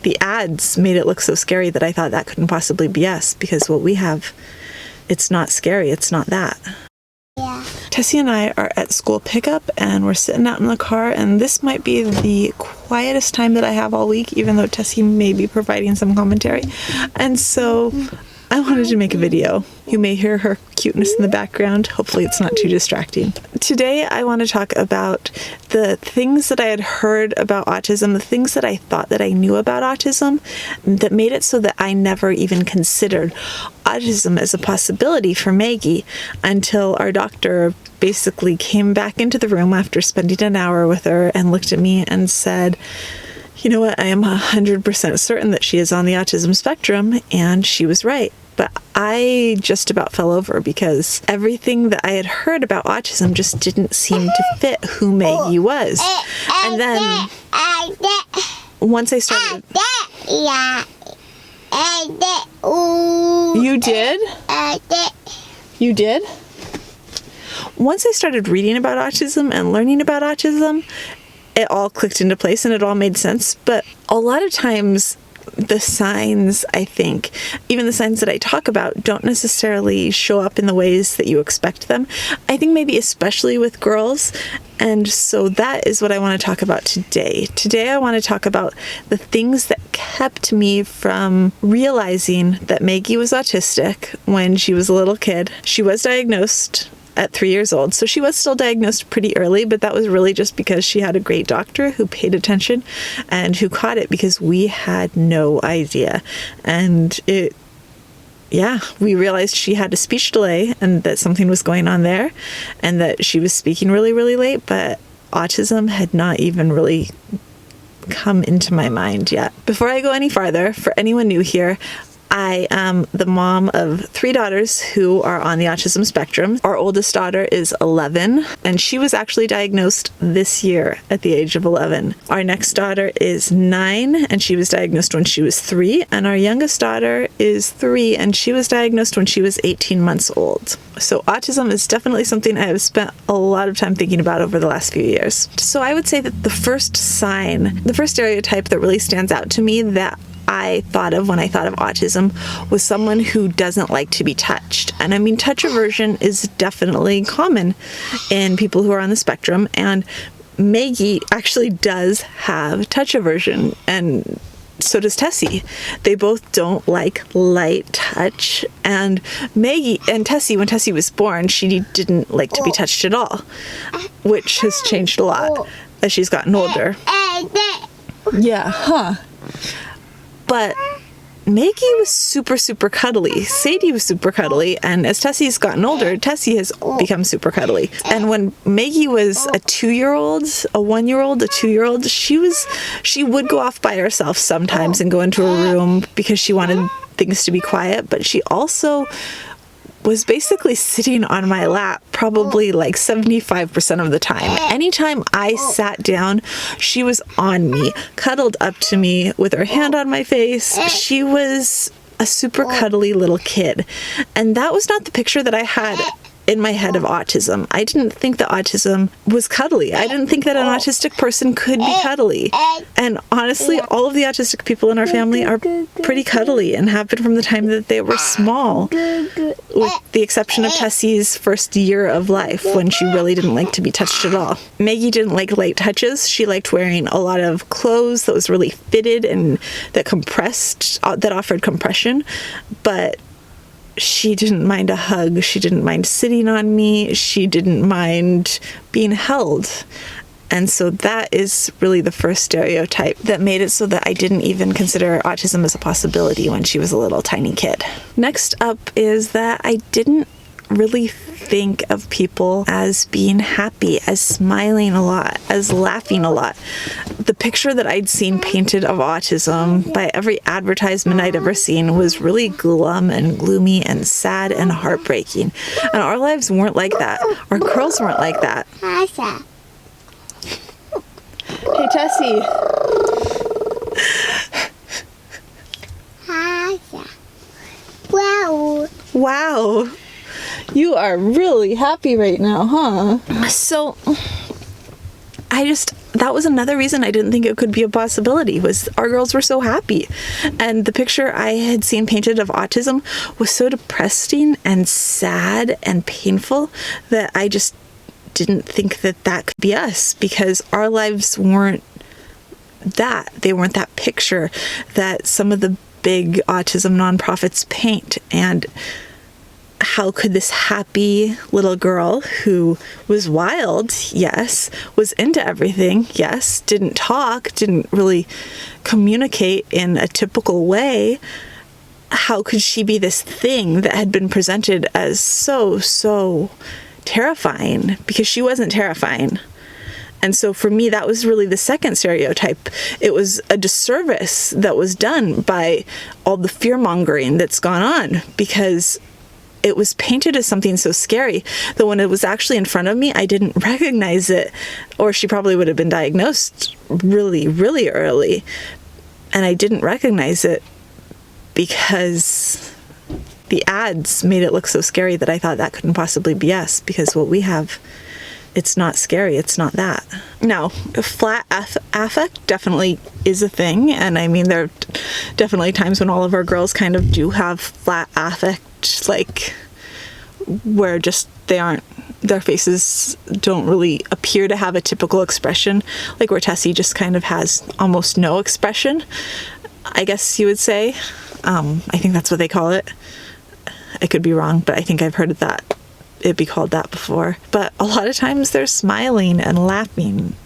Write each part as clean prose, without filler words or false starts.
the ads made it look so scary that I thought that couldn't possibly be us, because what we have, it's not scary. It's not that. Yeah. Tessie and I are at school pickup, and we're sitting out in the car, and this might be the quietest time that I have all week, even though Tessie may be providing some commentary. And so I wanted to make a video. You may hear her cuteness in the background. Hopefully it's not too distracting. Today I want to talk about the things that I had heard about autism, the things that I thought that I knew about autism that made it so that I never even considered autism as a possibility for Maggie until our doctor basically came back into the room after spending an hour with her and looked at me and said, "You know what, I am 100% certain that she is on the autism spectrum," and she was right. But I just about fell over because everything that I had heard about autism just didn't seem to fit who Maggie was. And then once I started... You did? You did? Once I started reading about autism and learning about autism, it all clicked into place and it all made sense. But a lot of times the signs, I think, even the signs that I talk about, don't necessarily show up in the ways that you expect them. I think maybe especially with girls. And so that is what I want to talk about today. Today I want to talk about the things that kept me from realizing that Maggie was autistic when she was a little kid. She was diagnosed at 3 years old. So she was still diagnosed pretty early, but that was really just because she had a great doctor who paid attention and who caught it, because we had no idea. And we realized she had a speech delay and that something was going on there and that she was speaking really, really late, but autism had not even really come into my mind yet. Before I go any farther, for anyone new here, I am the mom of 3 daughters who are on the autism spectrum. Our oldest daughter is 11, and she was actually diagnosed this year at the age of 11. Our next daughter is 9, and she was diagnosed when she was 3. And our youngest daughter is 3, and she was diagnosed when she was 18 months old. So autism is definitely something I have spent a lot of time thinking about over the last few years. So I would say that the first sign, the first stereotype that really stands out to me that I thought of when I thought of autism was someone who doesn't like to be touched. And I mean, touch aversion is definitely common in people who are on the spectrum, and Maggie actually does have touch aversion, and so does Tessie. They both don't like light touch, and Maggie and Tessie, when Tessie was born, she didn't like to be touched at all, which has changed a lot as she's gotten older. Yeah, huh? But Maggie was super, super cuddly. Sadie was super cuddly. And as Tessie's gotten older, Tessie has become super cuddly. And when Maggie was a 2-year-old, a 1-year-old, a 2-year-old, she would go off by herself sometimes and go into a room because she wanted things to be quiet. But she also was basically sitting on my lap probably like 75% of the time. Anytime I sat down, she was on me, cuddled up to me with her hand on my face. She was a super cuddly little kid. And that was not the picture that I had in my head of autism. I didn't think that autism was cuddly. I didn't think that an autistic person could be cuddly. And honestly, all of the autistic people in our family are pretty cuddly and have been from the time that they were small, with the exception of Tessie's first year of life when she really didn't like to be touched at all. Maggie didn't like light touches. She liked wearing a lot of clothes that was really fitted and that offered compression, but she didn't mind a hug. She didn't mind sitting on me. She didn't mind being held. And so that is really the first stereotype that made it so that I didn't even consider autism as a possibility when she was a little tiny kid. Next up is that I didn't really think of people as being happy, as smiling a lot, as laughing a lot. The picture that I'd seen painted of autism by every advertisement I'd ever seen was really glum and gloomy and sad and heartbreaking. And our lives weren't like that. Our girls weren't like that. Hey, Tessie. Wow. You are really happy right now, huh? So, that was another reason I didn't think it could be a possibility, was our girls were so happy. And the picture I had seen painted of autism was so depressing and sad and painful that I just didn't think that that could be us, because our lives weren't that. They weren't that picture that some of the big autism nonprofits paint. And how could this happy little girl who was wild, yes, was into everything, yes, didn't talk, didn't really communicate in a typical way, how could she be this thing that had been presented as so terrifying? Because she wasn't terrifying. And so for me, that was really the second stereotype. It was a disservice that was done by all the fear-mongering that's gone on, because it was painted as something so scary that when it was actually in front of me, I didn't recognize it, or she probably would have been diagnosed really, really early. And I didn't recognize it because the ads made it look so scary that I thought that couldn't possibly be us, because what we have, it's not scary. It's not that. Now, flat affect definitely is a thing. And I mean, there are definitely times when all of our girls kind of do have flat affect, like where just their faces don't really appear to have a typical expression, like where Tessie just kind of has almost no expression, I guess you would say. I think that's what they call it. I could be wrong, but I think I've heard it be called that before. But a lot of times they're smiling and laughing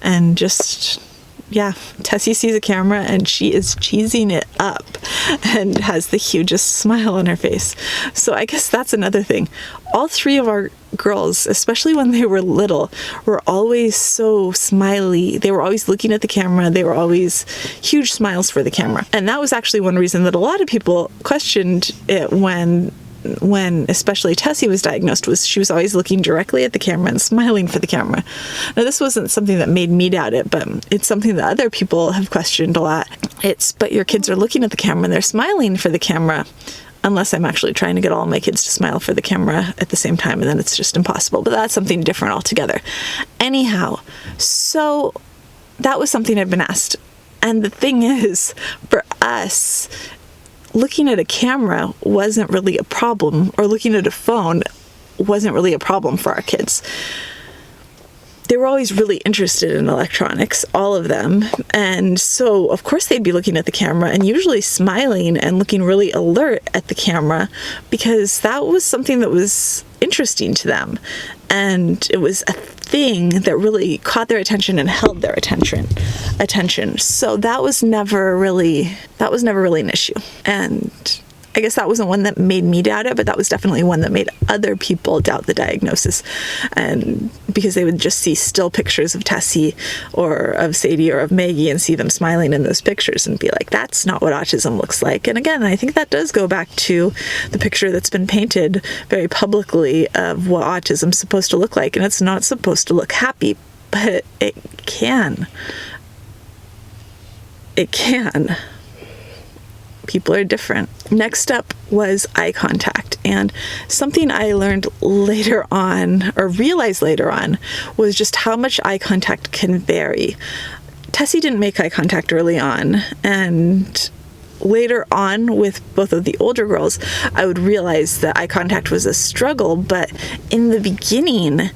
and just, yeah, Tessie sees a camera and she is cheesing it up and has the hugest smile on her face. So I guess that's another thing. All three of our girls, especially when they were little, were always so smiley. They were always looking at the camera. They were always huge smiles for the camera. And that was actually one reason that a lot of people questioned it when especially Tessie was diagnosed, was she was always looking directly at the camera and smiling for the camera. Now, this wasn't something that made me doubt it, but it's something that other people have questioned a lot. But your kids are looking at the camera and they're smiling for the camera, unless I'm actually trying to get all my kids to smile for the camera at the same time, and then it's just impossible. But that's something different altogether. Anyhow, so that was something I've been asked. And the thing is, for us, looking at a camera wasn't really a problem, or looking at a phone wasn't really a problem for our kids. They were always really interested in electronics, all of them. And so, of course, they'd be looking at the camera and usually smiling and looking really alert at the camera, because that was something that was interesting to them. And it was a thing that really caught their attention and held their attention. So that was never really an issue. And I guess that wasn't one that made me doubt it, but that was definitely one that made other people doubt the diagnosis. And because they would just see still pictures of Tessie or of Sadie or of Maggie and see them smiling in those pictures and be like, that's not what autism looks like. And again, I think that does go back to the picture that's been painted very publicly of what autism's supposed to look like. And it's not supposed to look happy, but it can. It can. People are different. Next up was eye contact. And something I learned later on, or realized later on, was just how much eye contact can vary. Tessie didn't make eye contact early on, and later on with both of the older girls, I would realize that eye contact was a struggle, but in the beginning,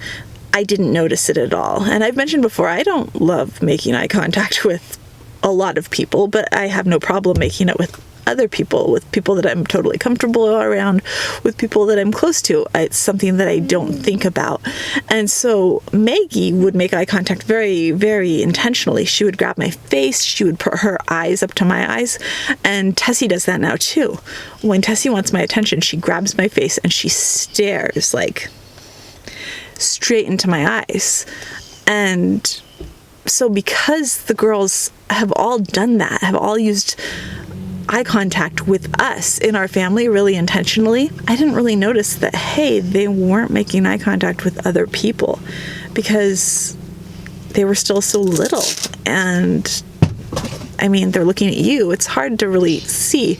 I didn't notice it at all. And I've mentioned before, I don't love making eye contact with a lot of people, but I have no problem making it with other people, with people that I'm totally comfortable around, with people that I'm close to. It's something that I don't think about. And so Maggie would make eye contact very, very intentionally. She would grab my face, she would put her eyes up to my eyes, and Tessie does that now too. When Tessie wants my attention, she grabs my face and she stares like straight into my eyes. And so because the girls have all done that, have all used eye contact with us in our family really intentionally, I didn't really notice that, hey, they weren't making eye contact with other people because they were still so little. And I mean, they're looking at you. It's hard to really see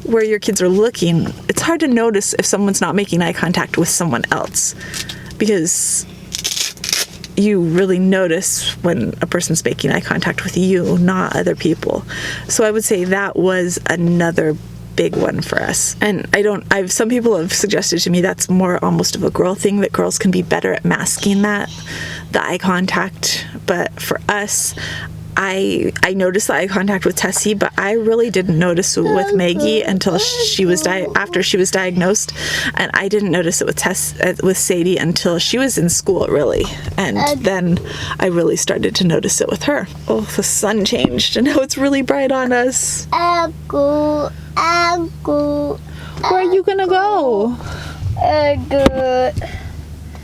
where your kids are looking. It's hard to notice if someone's not making eye contact with someone else, because you really notice when a person's making eye contact with you, not other people. So I would say that was another big one for us. And some people have suggested to me that's more almost of a girl thing, that girls can be better at masking that, the eye contact. But for us, I noticed the eye contact with Tessie, but I really didn't notice it with Maggie until after she was diagnosed, and I didn't notice it with Sadie until she was in school, really, and then I really started to notice it with her. Oh, the sun changed, and now it's really bright on us. Where are you gonna go?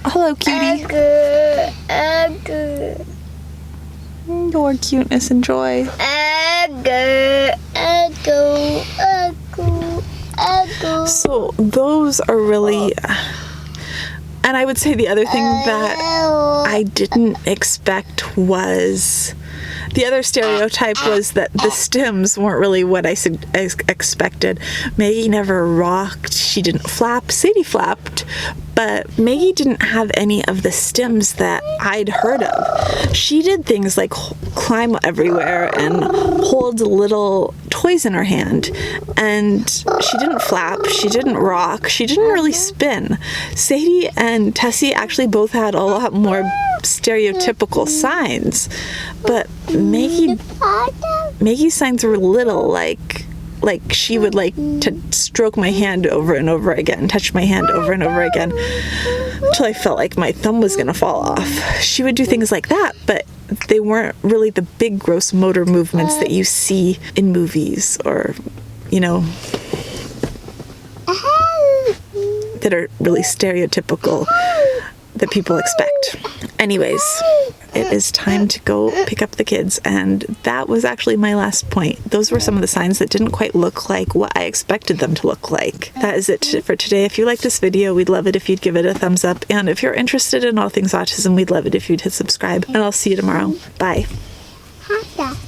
Hello, cutie. Your cuteness and joy. So those are really, and I would say the other thing that I didn't expect was, the other stereotype was that the stims weren't really what I expected. Maggie never rocked, she didn't flap, Sadie flapped, but Maggie didn't have any of the stims that I'd heard of. She did things like climb everywhere and hold little toys in her hand, and she didn't flap, she didn't rock, she didn't really spin. Sadie and Tessie actually both had a lot more stereotypical signs, but Maggie's signs were little, like she would like to stroke my hand over and over again, touch my hand over and over again, until I felt like my thumb was gonna fall off. She would do things like that, but they weren't really the big gross motor movements that you see in movies, or, you know, that are really stereotypical that people expect. Anyways, it is time to go pick up the kids, and that was actually my last point. Those were some of the signs that didn't quite look like what I expected them to look like. That is it for today. If you like this video, we'd love it if you'd give it a thumbs up, and if you're interested in all things autism, we'd love it if you'd hit subscribe, and I'll see you tomorrow. Bye.